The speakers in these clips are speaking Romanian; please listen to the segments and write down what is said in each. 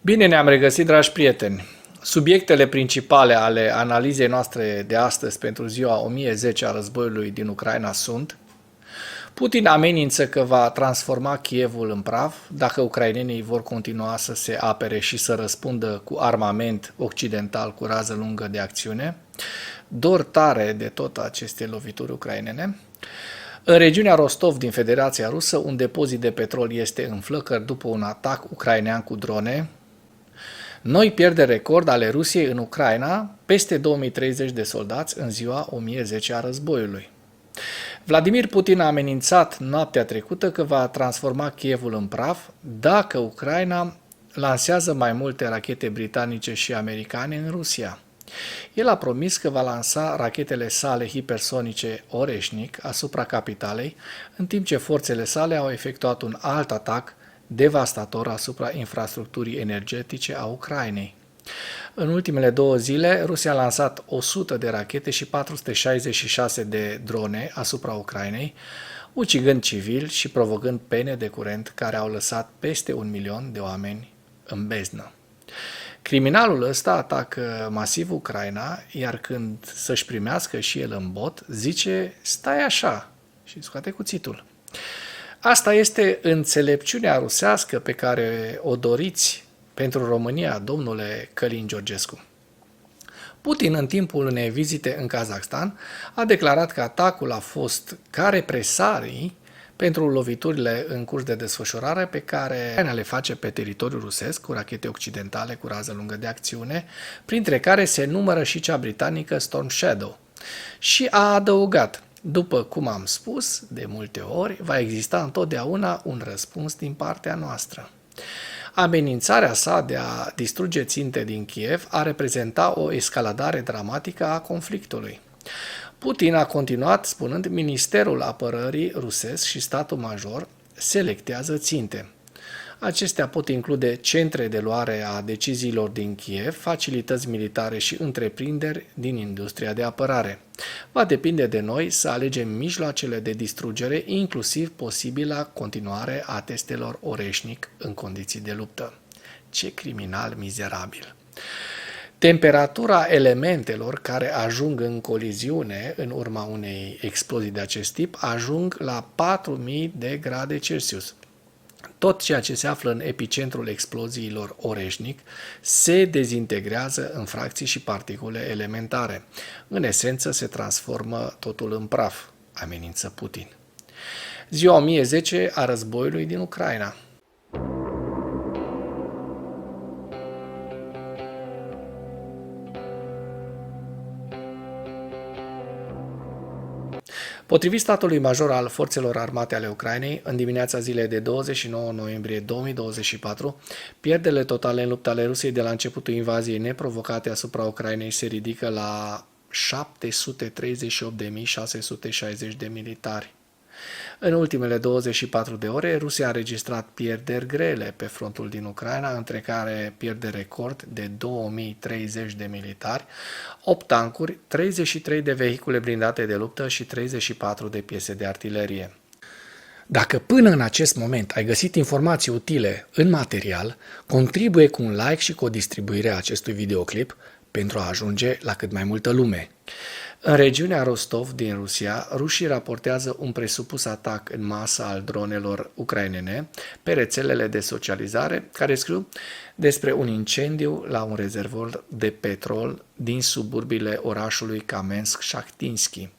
Bine ne-am regăsit, dragi prieteni! Subiectele principale ale analizei noastre de astăzi pentru ziua 1010 a războiului din Ucraina sunt: Putin amenință că va transforma Kievul în praf dacă ucrainenii vor continua să se apere și să răspundă cu armament occidental cu rază lungă de acțiune. Dor tare de tot aceste lovituri ucrainene. În regiunea Rostov din Federația Rusă, un depozit de petrol este în flăcări după un atac ucrainean cu drone. Noi pierderi record ale Rusiei în Ucraina, peste 2030 de soldați în ziua 1010 a războiului. Vladimir Putin a amenințat noaptea trecută că va transforma Kievul în praf dacă Ucraina lansează mai multe rachete britanice și americane în Rusia. El a promis că va lansa rachetele sale hipersonice Oreșnic asupra capitalei, în timp ce forțele sale au efectuat un alt atac devastator asupra infrastructurii energetice a Ucrainei. În ultimele 2 zile, Rusia a lansat 100 de rachete și 466 de drone asupra Ucrainei, ucigând civili și provocând pene de curent care au lăsat peste 1 milion de oameni în beznă. Criminalul ăsta atacă masiv Ucraina, iar când să-și primească și el în bot, zice: stai așa, și scoate cuțitul. Asta este înțelepciunea rusească pe care o doriți pentru România, domnule Călin Georgescu. Putin, în timpul unei vizite în Kazakhstan, a declarat că atacul a fost ca represalii pentru loviturile în curs de desfășurare pe care Ucraina le face pe teritoriul rusesc cu rachete occidentale cu rază lungă de acțiune, printre care se numără și cea britanică Storm Shadow. Și a adăugat: după cum am spus de multe ori, va exista întotdeauna un răspuns din partea noastră. Amenințarea sa de a distruge ținte din Kiev a reprezenta o escaladare dramatică a conflictului. Putin a continuat spunând: Ministerul Apărării rusesc și statul major selectează ținte. Acestea pot include centre de luare a deciziilor din Kiev, facilități militare și întreprinderi din industria de apărare. Va depinde de noi să alegem mijloacele de distrugere, inclusiv posibila continuare a testelor Oreșnic în condiții de luptă. Ce criminal mizerabil! Temperatura elementelor care ajung în coliziune în urma unei explozii de acest tip ajung la 4000 de grade Celsius. Tot ceea ce se află în epicentrul exploziilor Oreșnic se dezintegrează în fracții și particule elementare. În esență, se transformă totul în praf, amenință Putin. Ziua 1010 a războiului din Ucraina. Potrivit statului major al Forțelor Armate ale Ucrainei, în dimineața zilei de 29 noiembrie 2024, pierderile totale în lupta ale Rusiei de la începutul invaziei neprovocate asupra Ucrainei se ridică la 738.660 de militari. În ultimele 24 de ore, Rusia a înregistrat pierderi grele pe frontul din Ucraina, între care pierde record de 2030 de militari, 8 tancuri, 33 de vehicule blindate de luptă și 34 de piese de artilerie. Dacă până în acest moment ai găsit informații utile în material, contribuie cu un like și cu o distribuire a acestui videoclip pentru a ajunge la cât mai multă lume. În regiunea Rostov din Rusia, rușii raportează un presupus atac în masă al dronelor ucrainene pe rețelele de socializare care scriu despre un incendiu la un rezervor de petrol din suburbiile orașului Kamensk-Shahtinski.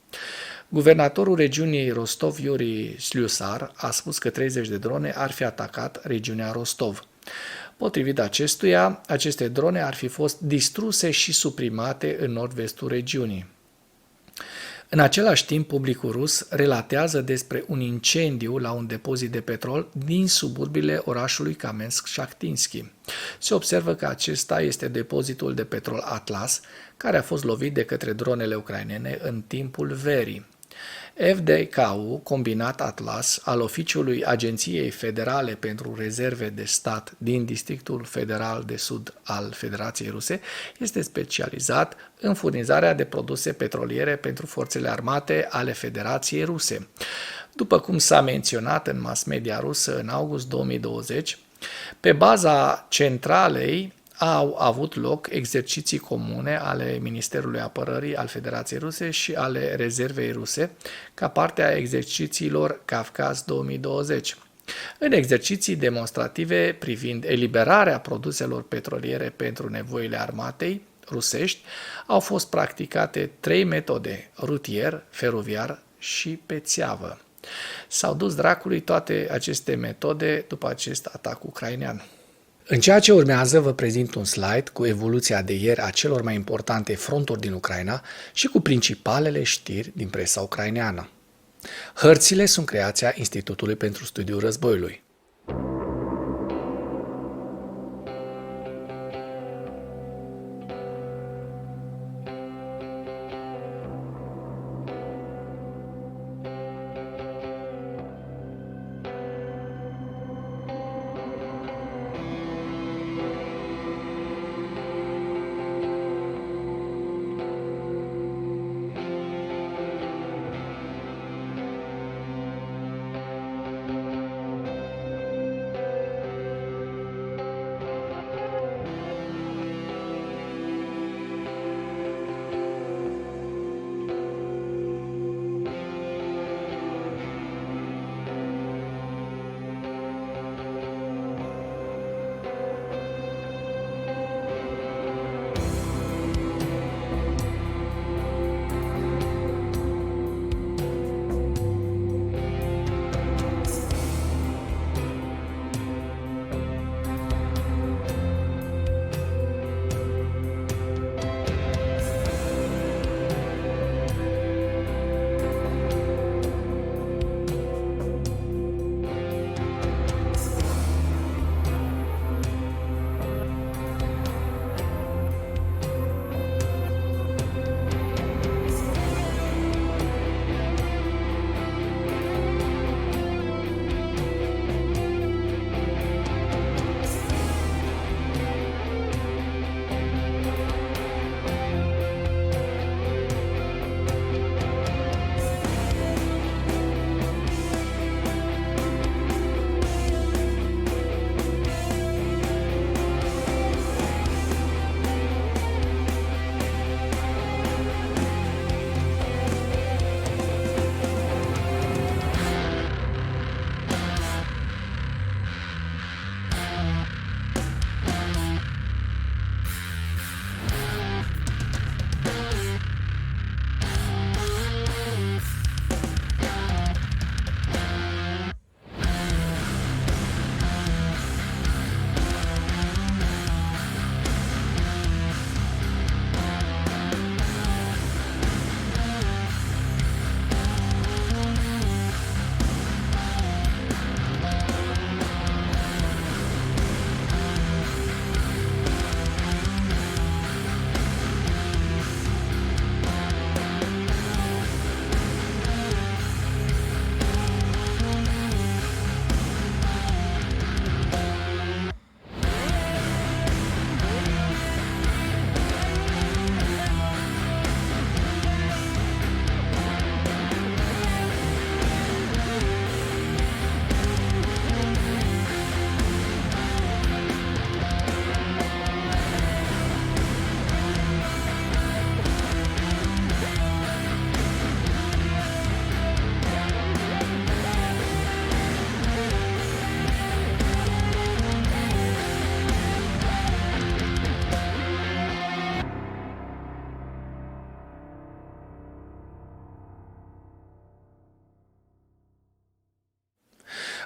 Guvernatorul regiunii Rostov, Yuri Slyusar, a spus că 30 de drone ar fi atacat regiunea Rostov. Potrivit acestuia, aceste drone ar fi fost distruse și suprimate în nord-vestul regiunii. În același timp, publicul rus relatează despre un incendiu la un depozit de petrol din suburbiile orașului Kamensk-Shahtinski. Se observă că acesta este depozitul de petrol Atlas, care a fost lovit de către dronele ucrainene în timpul verii. FDK-ul combinat Atlas al Oficiului Agenției Federale pentru Rezerve de Stat din Districtul Federal de Sud al Federației Ruse este specializat în furnizarea de produse petroliere pentru forțele armate ale Federației Ruse. După cum s-a menționat în mass media rusă în august 2020, Pe baza centralei au avut loc exerciții comune ale Ministerului Apărării al Federației Ruse și ale Rezervei Ruse, ca parte a exercițiilor Kavkaz 2020. În exerciții demonstrative privind eliberarea produselor petroliere pentru nevoile armatei rusești, au fost practicate 3 metode: rutier, feroviar și pe țeavă. S-au dus dracului toate aceste metode după acest atac ucrainean. În ceea ce urmează vă prezint un slide cu evoluția de ieri a celor mai importante fronturi din Ucraina și cu principalele știri din presa ucraineană. Hărțile sunt creația Institutului pentru Studiul Războiului.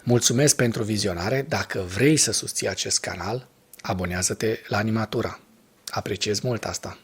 Mulțumesc pentru vizionare. Dacă vrei să susții acest canal, abonează-te la Animatura. Apreciez mult asta.